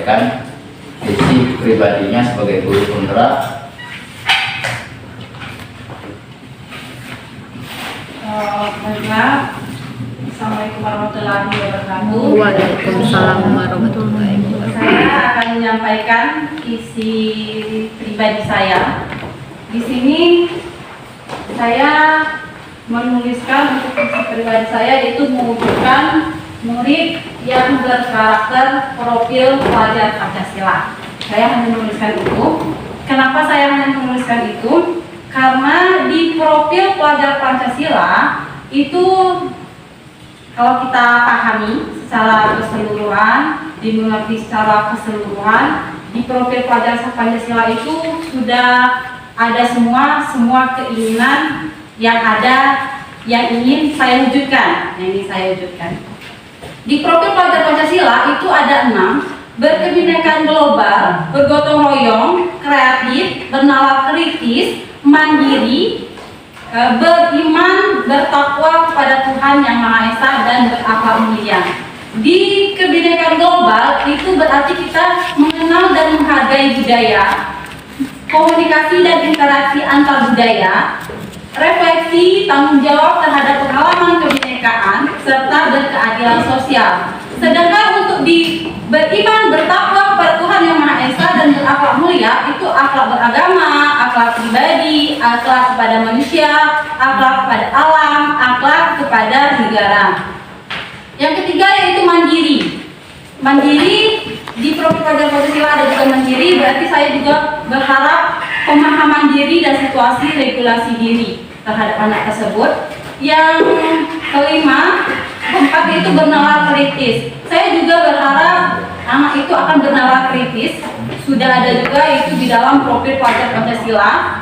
menyampaikan visi pribadinya sebagai guru penggerak. Assalamualaikum warahmatullahi wabarakatuh. Waalaikumsalam warahmatullahi wabarakatuh. Saya akan menyampaikan visi pribadi saya. Di sini saya menuliskan untuk visi pribadi saya yaitu mewujudkan murid yang berkarakter profil pelajar Pancasila. Saya hanya menuliskan itu. Kenapa saya hanya menuliskan itu? Karena di profil pelajar Pancasila itu kalau kita pahami secara keseluruhan, dimengerti secara keseluruhan, di profil pelajar Pancasila itu sudah ada semua keinginan yang ada yang ingin saya wujudkan, Di profil pelajar Pancasila itu ada 6: berkebinekaan global, bergotong royong, kreatif, bernalar kritis, mandiri, beriman, bertakwa kepada Tuhan Yang Maha Esa, dan berakhlak mulia. Di kebinekaan global itu berarti kita mengenal dan menghargai budaya, komunikasi dan interaksi antar budaya, refleksi, tanggung jawab terhadap pengalaman kebinekaan, serta berkeadilan sosial. Sedangkan untuk di beriman, bertakwa kepada Tuhan Yang Maha Esa, dan berakhlak mulia itu akhlak beragama, akhlak pribadi, akhlak kepada manusia, akhlak kepada alam, akhlak kepada negara. Yang ketiga yaitu mandiri. Mandiri di profil pelajar Pancasila ada juga mandiri, berarti saya juga berharap pemahaman diri dan situasi regulasi diri terhadap anak tersebut. Yang keempat itu bernalar kritis. Saya juga berharap anak itu akan bernalar kritis. Sudah ada juga itu di dalam profil pelajar Pancasila,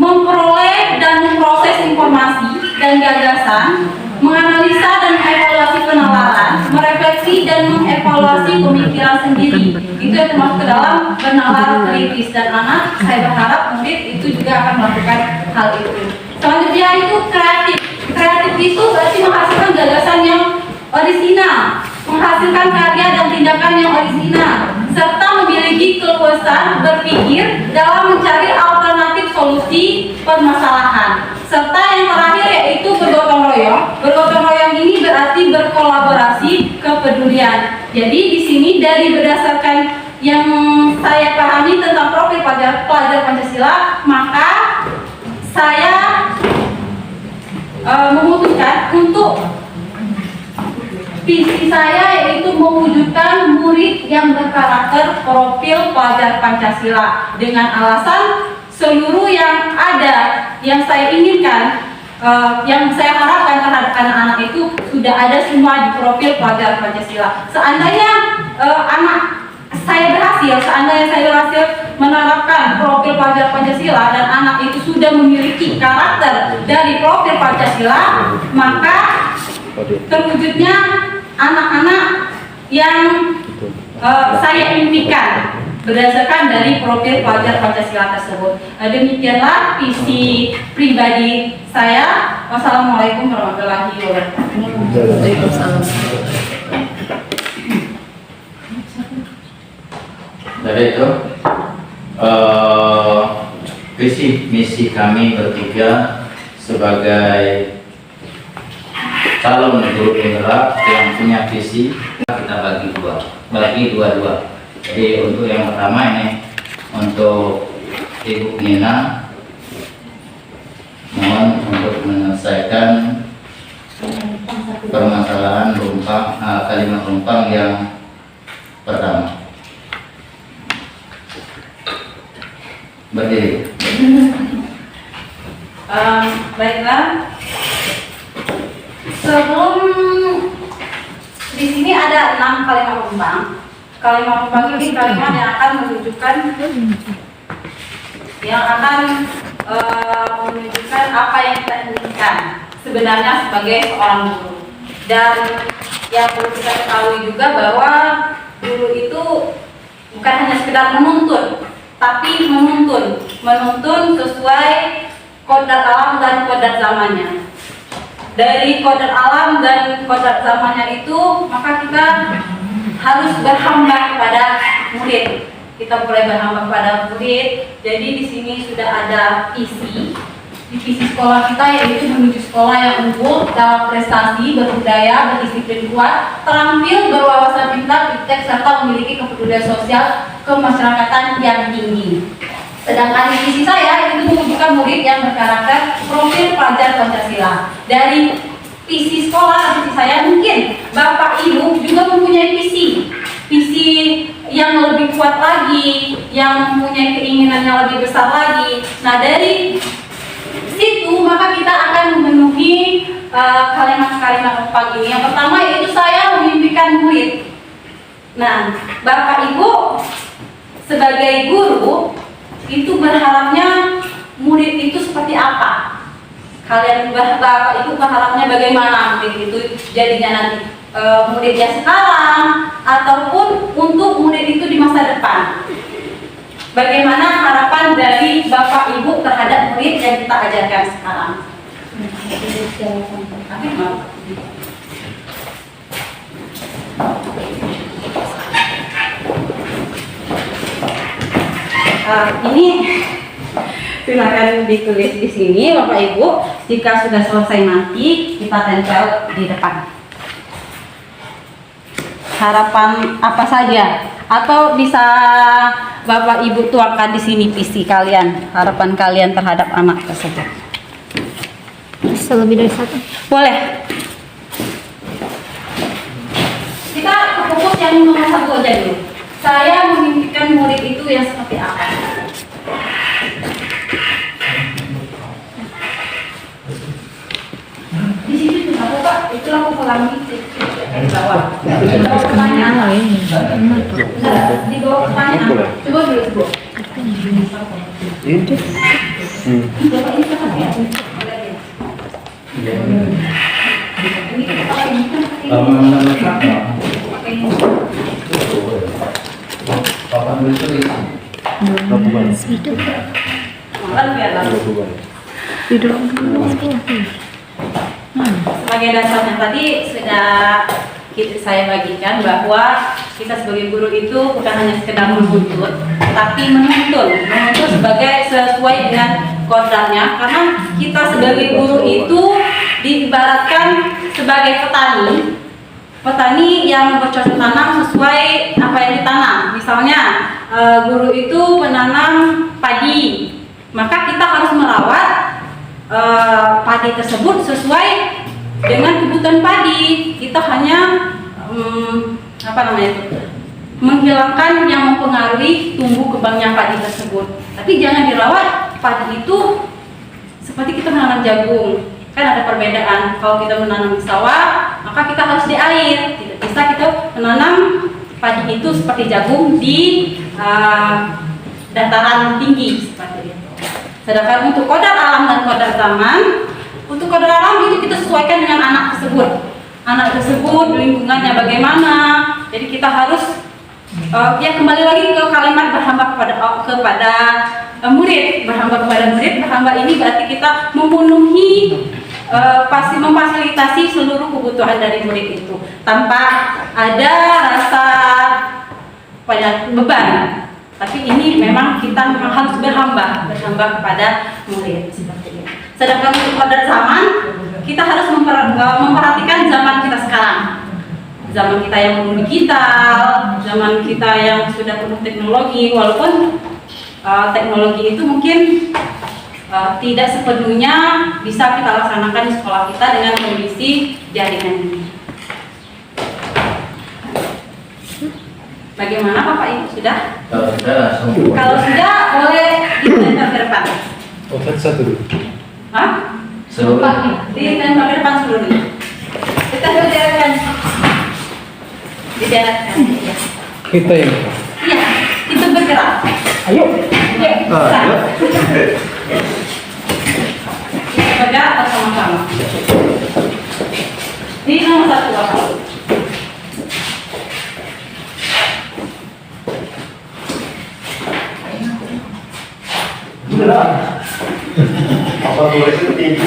memperoleh dan memproses informasi dan gagasan, menganalisa dan mengevaluasi penalaran, merefleksi dan mengevaluasi pemikiran sendiri. Itu yang termasuk ke dalam bernalar kritis, dan anak saya berharap murid itu juga akan melakukan hal itu. Selanjutnya itu kreatif. Kreatif itu berarti menghasilkan gagasan yang orisinal, menghasilkan karya dan tindakan yang orisinal, serta memiliki keleluasan berpikir dalam mencari alternatif solusi permasalahan. Serta yang terakhir yaitu bergotong royong. Bergotong royong ini berarti berkolaborasi, kepedulian. Jadi di sini dari berdasarkan yang saya pahami tentang profil pelajar Pancasila, maka saya memutuskan untuk visi saya yaitu mewujudkan murid yang berkarakter profil pelajar Pancasila, dengan alasan seluruh yang ada yang saya inginkan, yang saya harapkan terhadap anak-anak itu sudah ada semua di profil pelajar Pancasila. Seandainya seandainya saya berhasil menerapkan profil pelajar Pancasila dan anak itu sudah memiliki karakter dari profil Pancasila, maka terwujudnya anak-anak yang saya impikan berdasarkan dari profil pelajar Pancasila tersebut. Demikianlah visi pribadi saya. Wassalamualaikum warahmatullahi wabarakatuh. Waalaikumsalam. Dari itu visi misi kami bertiga sebagai calon guru penggerak yang punya visi kita bagi dua. Jadi untuk yang pertama ini untuk Ibu Nina, mohon untuk menyelesaikan permasalahan kalimat rumpang yang pertama. Berdiri. Baiklah. Sebelum di sini ada 6 kalimat rumpang. Kalimat rumpang ini kalimat yang akan menunjukkan apa yang kita inginkan sebenarnya sebagai seorang guru. Dan yang perlu kita ketahui juga bahwa guru itu bukan hanya sekedar menuntun, tapi menuntun sesuai kodrat alam dan kodrat zamannya. Dari kodrat alam dan kodrat zamannya itu, maka kita harus berhamba kepada murid. Kita mulai berhamba kepada murid. Jadi di sini sudah ada visi. Di visi sekolah kita yaitu menuju sekolah yang unggul dalam prestasi, berbudaya, berdisiplin kuat, terampil, berwawasan pintar, iptek, serta memiliki kepedulian sosial kemasyarakatan yang tinggi. Sedangkan di visi saya itu menunjukkan murid yang berkarakter profil pelajar Pancasila. Dari visi sekolah, visi saya mungkin Bapak Ibu juga mempunyai visi yang lebih kuat lagi, yang mempunyai keinginan yang lebih besar lagi. Nah dari situ maka kita akan memenuhi kalimat-kalimat pagi ini. Yang pertama yaitu saya memimpikan murid. Nah Bapak Ibu sebagai guru itu berharapnya murid itu seperti apa? Kalian Bapak Ibu berharapnya bagaimana murid itu jadinya nanti? Muridnya sekarang ataupun untuk murid itu di masa depan. Bagaimana harapan dari Bapak Ibu terhadap murid yang kita ajarkan sekarang? Ini silakan ditulis di sini Bapak Ibu. Jika sudah selesai nanti kita tempel di depan. Harapan apa saja, atau bisa Bapak Ibu tuangkan di sini visi kalian, harapan kalian terhadap anak tersebut. Bisa lebih dari satu. Boleh. Kita fokus yang nomor satu aja dulu. Saya memimpikan murid itu yang seperti apa? Di sini juga Pak, itu aku ulangi di bawah. Pertanyaan. Di bawah pertanyaan. Coba dulu Bu. Itu. Bapak ini kan ya? Ini kepala ini kan Papan tulis. makan biarlah. Sebagai dasarnya tadi sudah saya bagikan bahwa kita sebagai guru itu bukan hanya sekedar menuntut, tapi menuntut sebagai sesuai dengan kodratnya. Karena kita sebagai guru itu diibaratkan sebagai petani yang bercocok tanam sesuai apa yang ditanam. Misalnya guru itu menanam padi, maka kita harus merawat padi tersebut sesuai dengan kebutuhan padi. Kita hanya menghilangkan yang mempengaruhi tumbuh kembangnya padi tersebut. Tapi jangan dirawat padi itu seperti kita menanam jagung. Kan ada perbedaan. Kalau kita menanam di sawah, maka kita harus di air. Tidak bisa kita menanam padi itu seperti jagung di dataran tinggi seperti itu. Sedangkan untuk kodrat alam dan kodrat zaman, untuk kodrat alam itu kita sesuaikan dengan anak tersebut. Anak tersebut lingkungannya bagaimana. Jadi kita harus kembali lagi ke kalimat berhamba kepada murid. Berhamba kepada murid. Berhamba ini berarti kita memenuhi memfasilitasi seluruh kebutuhan dari murid itu tanpa ada rasa beban. Tapi ini memang kita harus berhamba kepada murid seperti ini. Sedangkan untuk kodrat zaman, kita harus memperhatikan zaman kita sekarang. Zaman kita yang belum digital, zaman kita yang sudah penuh teknologi, walaupun teknologi itu mungkin tidak sepenuhnya bisa kita laksanakan di sekolah kita dengan kondisi jaringan ini. Bagaimana Bapak Ibu sudah? Kalau sudah langsung. Kalau sudah boleh ditempel ke depan. Oh, satu dulu. Hah? Seluruh. Ditempel ke depan seluruhnya. Ditempel di depan. Di depan. Ya. Kita yang. Iya, itu bergerak. Ayo. Oke, Ayo. bergerak bersama-sama. Ini nomor satu Bapak. Apa boleh seperti ini?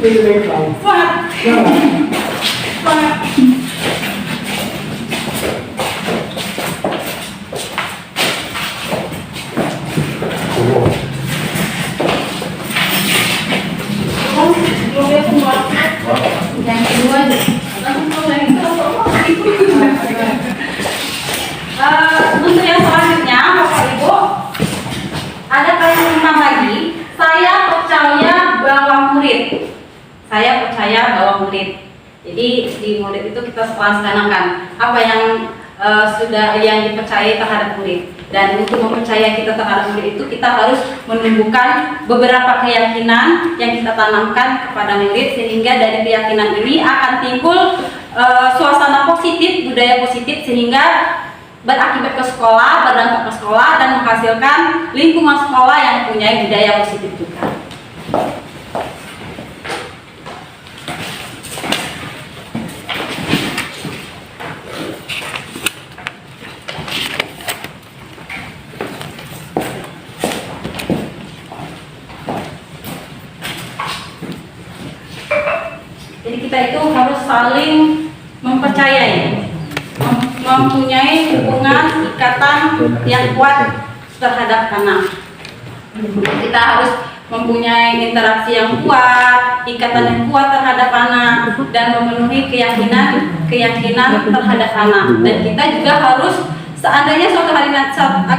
Semangat. Semangat. Jadi di murid itu kita laksanakan apa yang sudah yang dipercayai terhadap murid. Dan untuk mempercayai kita terhadap murid itu kita harus menumbuhkan beberapa keyakinan yang kita tanamkan kepada murid, sehingga dari keyakinan ini akan timbul suasana positif, budaya positif, sehingga berakibat ke sekolah, berdampak ke sekolah, dan menghasilkan lingkungan sekolah yang mempunyai budaya positif juga. Jadi kita itu harus saling mempercayai, mempunyai hubungan ikatan yang kuat terhadap anak. Kita harus mempunyai interaksi yang kuat, ikatan yang kuat terhadap anak, dan memenuhi keyakinan terhadap anak. Dan kita juga harus, seandainya suatu hari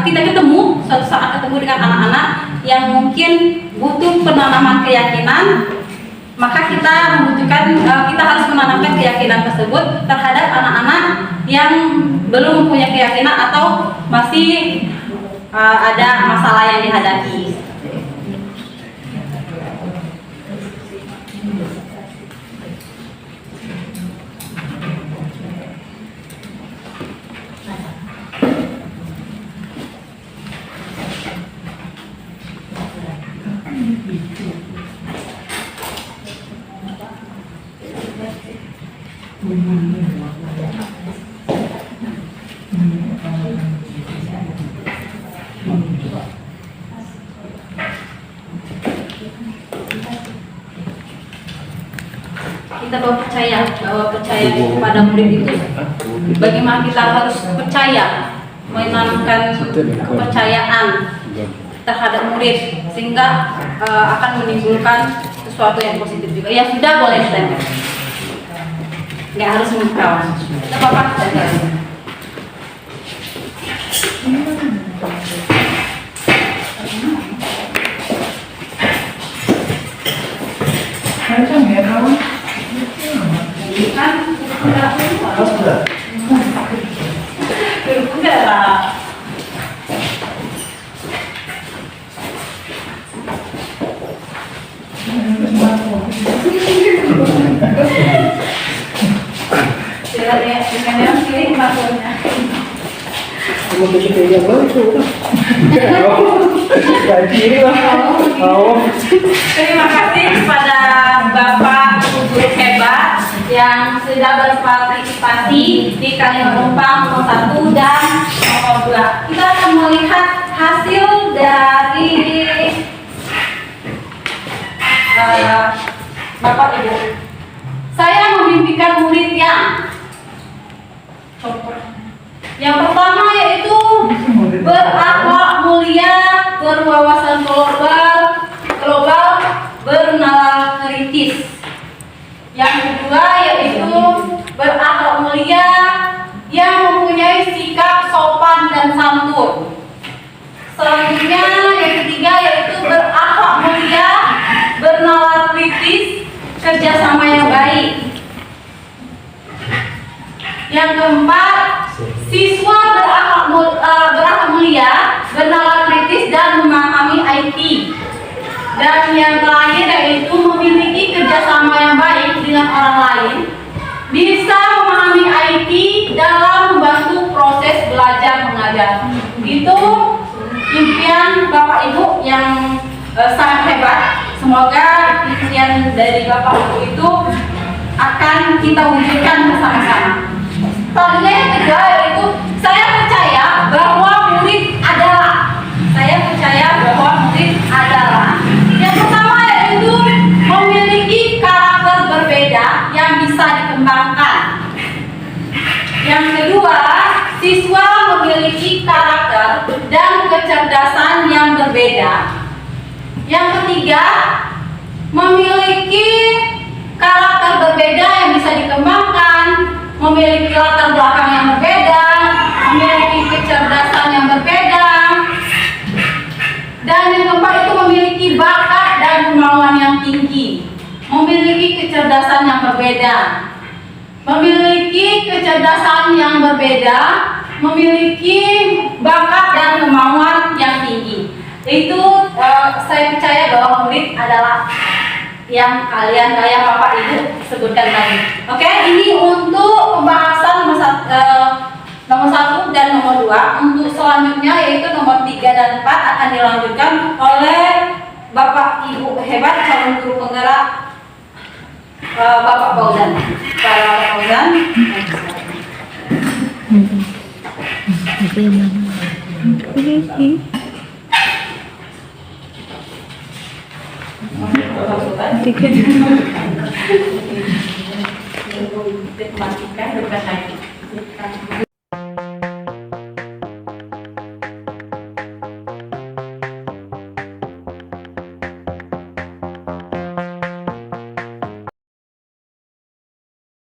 kita ketemu, suatu saat ketemu dengan anak-anak yang mungkin butuh penanaman keyakinan, maka kita harus menanamkan keyakinan tersebut terhadap anak-anak yang belum mempunyai keyakinan atau masih ada masalah yang dihadapi. Kita bahwa percaya kepada murid itu, bagaimana kita harus percaya, menanamkan kepercayaan terhadap murid, sehingga akan menimbulkan sesuatu yang positif juga. Ya sudah, boleh ditempel, nggak harus mengkawan. Kita apa-apa saja. Terima kasih kepada Bapak Ibu guru hebat yang sudah berpartisipasi di kalimat numpang nomor 1 dan nomor 2. Kita akan melihat hasil dari Bapak Ibu. Saya memimpikan murid yang pertama yaitu berakhlak mulia, berwawasan global, bernalar kritis. Yang kedua yaitu berakhlak mulia yang mempunyai sikap sopan dan santun. Selanjutnya yang ketiga yaitu berakhlak mulia, bernalar kritis, kerjasama yang baik. Yang keempat, siswa berakhlak mulia, bernalar kritis, dan memahami IT. Dan yang terakhir yaitu memiliki kerjasama yang baik dengan orang lain, bisa memahami IT dalam membantu proses belajar mengajar. Itu impian Bapak Ibu yang sangat hebat. Semoga impian dari Bapak Ibu itu akan kita wujudkan bersama-sama. Selanjutnya yang kedua yaitu saya percaya bahwa murid adalah yang pertama yaitu memiliki karakter berbeda yang bisa dikembangkan. Yang kedua, siswa memiliki karakter dan kecerdasan yang berbeda. Yang ketiga, memiliki karakter berbeda yang bisa dikembangkan, memiliki latar belakang yang berbeda, memiliki kecerdasan yang berbeda, dan yang keempat itu memiliki bakat dan kemauan yang tinggi, memiliki kecerdasan yang berbeda. memiliki kecerdasan yang berbeda, memiliki bakat dan kemauan yang tinggi. Itu saya percaya bahwa murid adalah yang kalian kayak Bapak Ibu sebutkan tadi. Oke, ini untuk pembahasan nomor 1 dan nomor 2. Untuk selanjutnya yaitu nomor 3 dan 4 akan dilanjutkan oleh Bapak Ibu hebat calon guru penggerak Bapak Fauzan. Bapak Fauzan. Apa yang mana? Matematika bukan lagi.